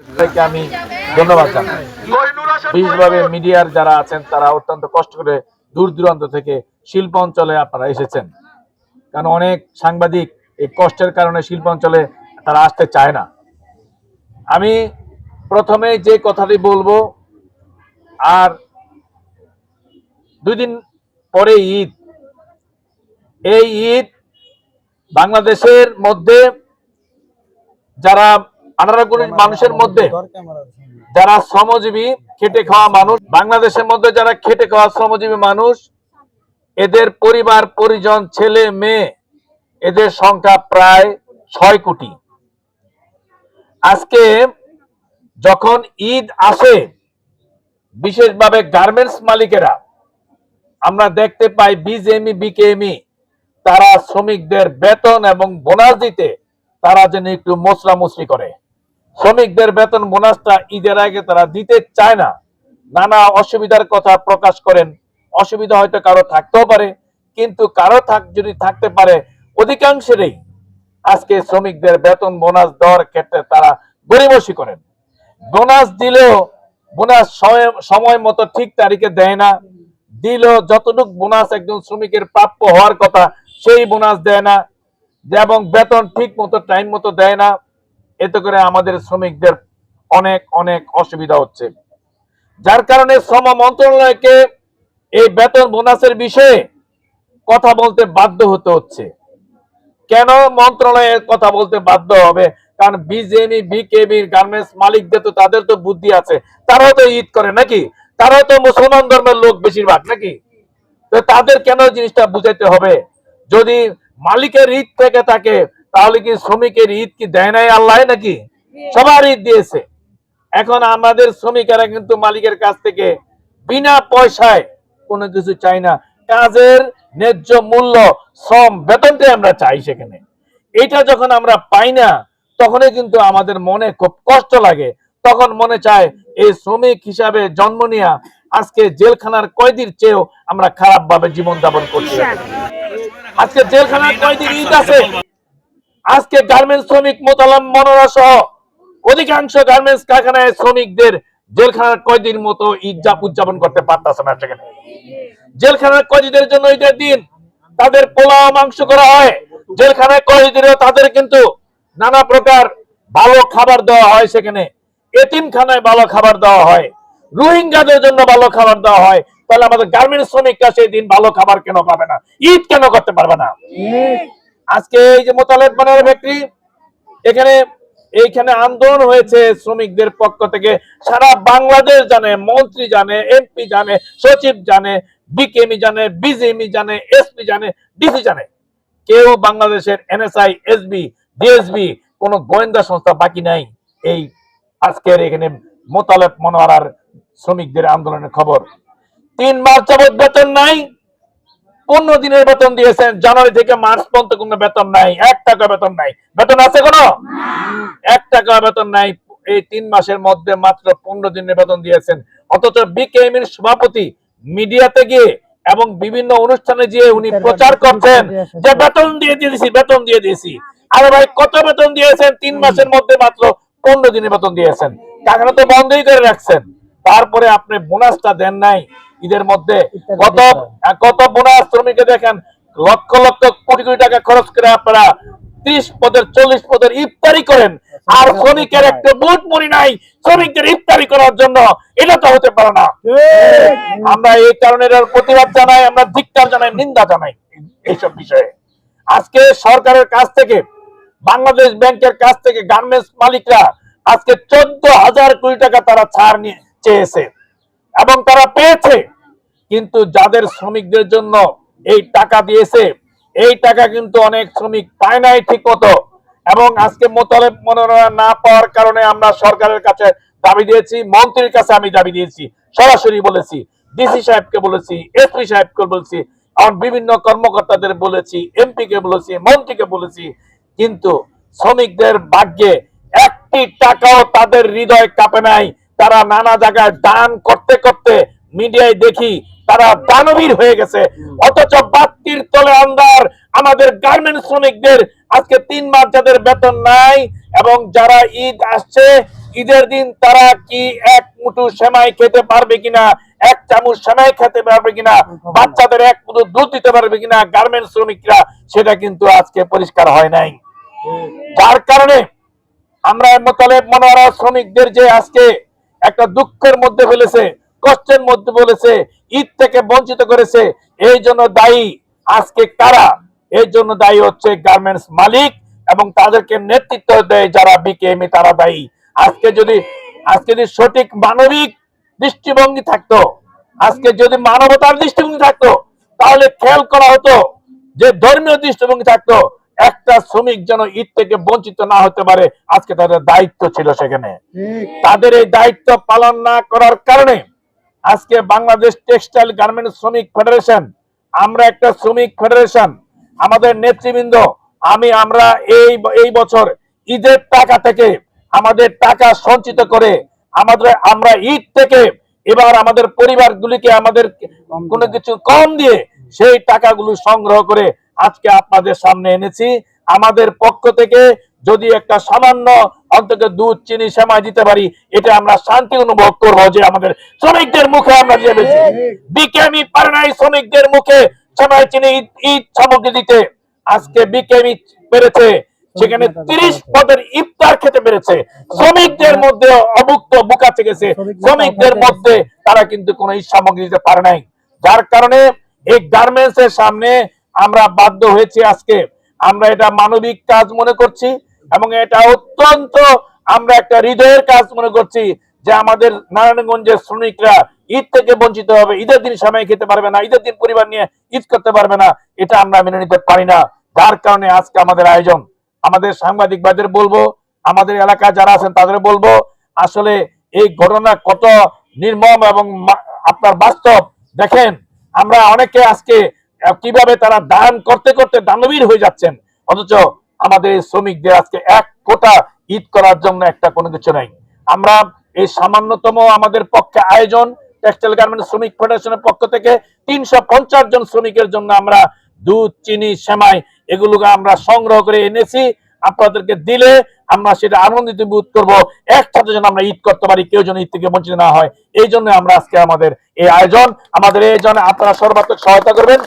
আমি ধন্যবাদ জানাই। বিশেষভাবে মিডিয়ার যারা আছেন তারা অত্যন্ত কষ্ট করে দূর দূরান্ত থেকে শিল্প অঞ্চলে আপনারা এসেছেন, কারণ অনেক সাংবাদিক এই কষ্টের কারণে শিল্প অঞ্চলে তারা আসতে চায় না। আমি প্রথমে যে কথাটি বলবো, আর 2 দিন পরে ঈদ, এই ঈদ বাংলাদেশের মধ্যে যারা 18 কোটি মানুষের মধ্যে যারা শ্রমজীবী খেটে খাওয়া মানুষ, বাংলাদেশের মধ্যে যারা খেটে খাওয়া শ্রমজীবী মানুষ, এদের পরিবার পরিজন ছেলে মেয়ে এদের সংখ্যা প্রায় 6 কোটি। আজকে যখন ঈদ আসে, বিশেষভাবে গার্মেন্টস মালিকেরা আমরা দেখতে পাই বিজেএমই বিকেএমই তারা শ্রমিকদের বেতন এবং বোনাস দিতে তারা যেন একটু মোচড়ামুচড়ি করে। শ্রমিকদের বেতন বোনাসটা ঈদের আগে তারা দিতে চায় না, নানা অসুবিধার কথা প্রকাশ করেন। অসুবিধা হয়তো কারো থাকতেও পারে, কিন্তু কারো যদি থাকতে পারে, অধিকাংশেরই আজকে শ্রমিকদের বেতন বোনাস দেওয়ার ক্ষেত্রে তারা গড়িমসি করেন। বোনাস দিলেও বোনাস সময় মতো ঠিক তারিখে দেয় না, দিলেও যতটুকু বোনাস একজন শ্রমিকের প্রাপ্য হওয়ার কথা সেই বোনাস দেয় না, এবং বেতন ঠিক মতো টাইম মতো দেয় না। এতে করে আমাদের শ্রমিকদের অনেক অনেক অসুবিধা হচ্ছে, যার কারণে শ্রম মন্ত্রণালয়কে এই বেতন বোনাসের বিষয়ে কথা বলতে বাধ্য হতে হচ্ছে। কেন মন্ত্রণালয়ের কথা বলতে বাধ্য হবে? কারণ বিজেএমই বিকেএমই গার্মেন্টস মালিকদের তো তাদের তো বুদ্ধি আছে, তারাও তো ঈদ করে নাকি, তারাও তো মুসলমান ধর্মের লোক বেশিরভাগ নাকি, তো তাদের কেন জিনিসটা বুঝাইতে হবে? যদি মালিকের ঈদ থেকে থাকে তাহলে কি শ্রমিকের ঈদ কি দেয় নাই আল্লাহ নাকি? সবার ঈদ দিয়েছে। এখন আমাদের শ্রমিকেরা কিন্তু মালিকের কাছ থেকে বিনা পয়সায় কোনো কিছু চাই না, কাজের ন্যায্য মূল্য শ্রম বেতনটাই আমরা চাই। সেখানে এটা যখন আমরা পাই না, তখনই কিন্তু আমাদের মনে খুব কষ্ট লাগে। তখন মনে চায় এই শ্রমিক হিসাবে জন্ম নিয়ে আজকে জেলখানার কয়েদির চেয়েও আমরা খারাপ ভাবে জীবন যাপন করছি। আজকে জেলখানার কয়েদির ঈদ আছে, আজকে গার্মেন্টস শ্রমিক মোতালাম মনোরা সহ অধিকাংশ গার্মেন্টস কারখানায় শ্রমিকদের জেলখানার কয়েদির মতো ঈদ উদযাপন করতে পারতেছে না। সেখানে জেলখানার কয়েদিদের জন্য ঈদের দিন তাদের পোলাও মাংস করা হয়, জেলখানায় কয়েদিদেরও তাদের কিন্তু নানা প্রকার ভালো খাবার দেওয়া হয়। সেখানে এতিমখানায় ভালো খাবার দেওয়া হয়, রোহিঙ্গাদের জন্য ভালো খাবার দেওয়া হয়। তাহলে আমাদের গার্মেন্টস শ্রমিকরা সেই দিন ভালো খাবার কেন পাবে না, ঈদ কেন করতে পারবে না? আজকে এই যে মোতালেব বানার ফ্যাক্টরি, এইখানে আন্দোলন হয়েছে শ্রমিকদের পক্ষ থেকে, সারা বাংলাদেশ জানে, মন্ত্রী জানে, এমপি জানে, সচিব জানে, বিকেএমই জানে, বিজেএমই জানে, এসপি জানে, ডিসি জানে। কেউ বাংলাদেশের এনএসআই, এসবি, ডিএসবি কোন গোয়েন্দা সংস্থা বাকি নাই এই আজকের এখানে মোতালেব মনোয়ারার শ্রমিকদের আন্দোলনের খবর। 3 মাস যাবত বেতন নাই, 15 দিনের বেতন দিয়েছেন, জানুয়ারি থেকে মার্চ পর্যন্ত কোনো বেতন নাই, 1 টাকা বেতন নাই। বেতন আছে কোনো? 1 টাকা বেতন নাই। এই 3 মাসের মধ্যে মাত্র 15 দিনের বেতন দিয়েছেন। অথচ বিকেএমএর সভাপতি মিডিয়াতে গিয়ে এবং বিভিন্ন অনুষ্ঠানে গিয়ে উনি প্রচার করছেন যে বেতন দিয়ে দিয়েছি, বেতন দিয়ে দিয়েছি। আরে ভাই, কত বেতন দিয়েছেন? 3 মাসের মধ্যে মাত্র 15 দিনের বেতন দিয়েছেন, কারখানা তো বন্ধই করে রাখছেন। তারপরে আপনি বোনাসটা দেন নাই ঈদের মধ্যে। কত কত বোনাস শ্রমিককে দেখেন, লক্ষ লক্ষ কোটি কোটি টাকা খরচ করে আপনারা 30 পদের 40 পদের ইফতারি করেন, আর শ্রমিকের একটা বুট মুড়ি নাই শ্রমিকদের ইফতারি করার জন্য। এটা তো হতে পারে না। আমরা এই কারণে এর প্রতিবাদ জানাই, আমরা ধিক্কার জানাই, নিন্দা জানাই এইসব বিষয়ে। আজকে সরকারের কাছ থেকে, বাংলাদেশ ব্যাংকের কাছ থেকে গার্মেন্টস মালিকরা আজকে 14,000 কোটি টাকা তারা ছাড় নিয়ে চেয়েছে এবং তারা পেয়েছে, কিন্তু যাদের শ্রমিকদের জন্য এই টাকা দিয়েছে, এই টাকা কিন্তু অনেক শ্রমিক পায় নাই ঠিক মতো। এবং আজকে মোতালেব মনোরা না পাওয়ার কারণে আমরা সরকারের কাছে দাবি দিয়েছি, মন্ত্রীর কাছে আমি দাবি দিয়েছি, সরাসরি বলেছি, ডিসি সাহেবকে বলেছি, এসপি সাহেবকে বলেছি, আর বিভিন্ন কর্মকর্তাদের বলেছি, এমপি কে বলেছি, মন্ত্রীকে বলেছি, কিন্তু শ্রমিকদের ভাগ্যে 1টি টাকাও তাদের হৃদয় কাঁপে নাই। তারা নানা জায়গায় দান করতে করতে মিডিয়ায় দেখি তারা দানবীর হয়ে গেছে। অথচ বাতির তলে আন্ধার আমাদের গার্মেন্টস শ্রমিকদের আজকে 3 মাস যাদের বেতন নাই এবং যারা ঈদ আসছে ঈদের দিন তারা কি এক মুঠো সেমাই খেতে পারবে কিনা, এক চামচ সেমাই খেতে পারবে কিনা, বাচ্চাদের এক মুঠো দুধ দিতে পারবে কিনা গার্মেন্টস শ্রমিকরা, সেটা কিন্তু আজকে পরিষ্কার হয় নাই। যার কারণে আমরা মোতালেব মনোয়ারা শ্রমিকদের যে আজকে একটা দুঃখের মধ্যে ফেলেছে, কষ্টের মধ্যে বলেছে, ঈদ থেকে বঞ্চিত করেছে, এই জন্য দায়ী আজকে কারা? এই জন্য দায়ী হচ্ছে গার্মেন্টস মালিক এবং তাদেরকে নেতৃত্ব দেয় যারা বিকেএমই, তারা দায়ী। আজকে যদি সঠিক মানবিক দৃষ্টিভঙ্গি থাকতো, আজকে যদি মানবতার দৃষ্টিভঙ্গি থাকতো, তাহলে খেয়াল করা হতো যে ধর্মীয় দৃষ্টিভঙ্গি থাকতো, একটা শ্রমিক যেন ঈদ থেকে বঞ্চিত না হতে পারে। আজকে তাদের দায়িত্ব ছিল সেখানে, তাদের এই দায়িত্ব পালন না করার কারণে আজকে বাংলাদেশ টেক্সটাইল গার্মেন্টস শ্রমিক ফেডারেশন, আমরা একটা শ্রমিক ফেডারেশন, আমাদের নেতৃবৃন্দ, আমরা এই বছর ঈদের টাকা থেকে আমাদের টাকা সঞ্চিত করে আমরা ঈদ থেকে এবার আমাদের পরিবারগুলিকে আমাদের কোনো কিছু কম দিয়ে সেই টাকাগুলো সংগ্রহ করে আজকে আপনাদের সামনে এনেছি। আমাদের পক্ষ থেকে যদি একটা সামান্য অন্তত দুধ চিনি সেমাই দিতে পারি, এটা আমরা শান্তি অনুভব করবো যে আমাদের শ্রমিকদের মুখে আমরা চেয়েছি। বিকেএমই পারে নাই শ্রমিকদের মুখে সেমাই চিনি ঈদ সামগ্রী দিতে, আজকে বিকেএমই পেরেছে সেখানে 30 পদের ইফতার খেতে পেরেছে। শ্রমিকদের মধ্যে অভুক্ত বুকা চেকেছে, শ্রমিকদের মধ্যে তারা কিন্তু কোনো ঈদ সামগ্রী দিতে পারে নাই। যার কারণে এই গার্মেন্টস এর সামনে আমরা বাধ্য হয়েছি আজকে, আমরা এটা মানবিক কাজ মনে করছি এবং এটা অত্যন্ত আমরা একটা হৃদয়ের কাজ মনে করছি যে আমাদের নারায়ণগঞ্জের শ্রমিকরা ঈদ থেকে বঞ্চিত হবে, ঈদের দিন সময় খেতে পারবে না, ঈদের দিন পরিবার নিয়ে ঈদ করতে পারবে না, এটা আমরা মেনে নিতে পারি না। যার কারণে আজকে আমাদের আয়োজন। আমাদের সাংবাদিক ভাইদের বলবো, আমাদের এলাকায় যারা আছেন তাদের বলবো, আসলে এই ঘটনা কত নির্মম এবং আপনার বাস্তব দেখেন। আমরা অনেকে আজকে কিভাবে তারা দান করতে করতে দানবীর হয়ে যাচ্ছেন, অথচ আমাদের শ্রমিকদের আজকে এক ফোঁটা ঈদ করার জন্য একটা কোনো কিছু নাই। আমরা এই সামান্যতম আমাদের পক্ষে আয়োজন টেক্সটাইল গার্মেন্টস শ্রমিক ফেডারেশনের পক্ষ থেকে 350 জন শ্রমিকের জন্য আমরা দুধ চিনি সেমাই এগুলোকে আমরা সংগ্রহ করে এনেছি। আপনাদেরকে দিলে আমরা সেটা আনন্দিত বোধ করবো, একসাথে যেন আমরা ঈদ করতে পারি, কেউ যেন ঈদ থেকে বঞ্চিত না হয়। এই জন্য আমরা আজকে আমাদের এই আয়োজন, আমাদের এই জন্য আপনারা সর্বাত্মক সহায়তা করবেন।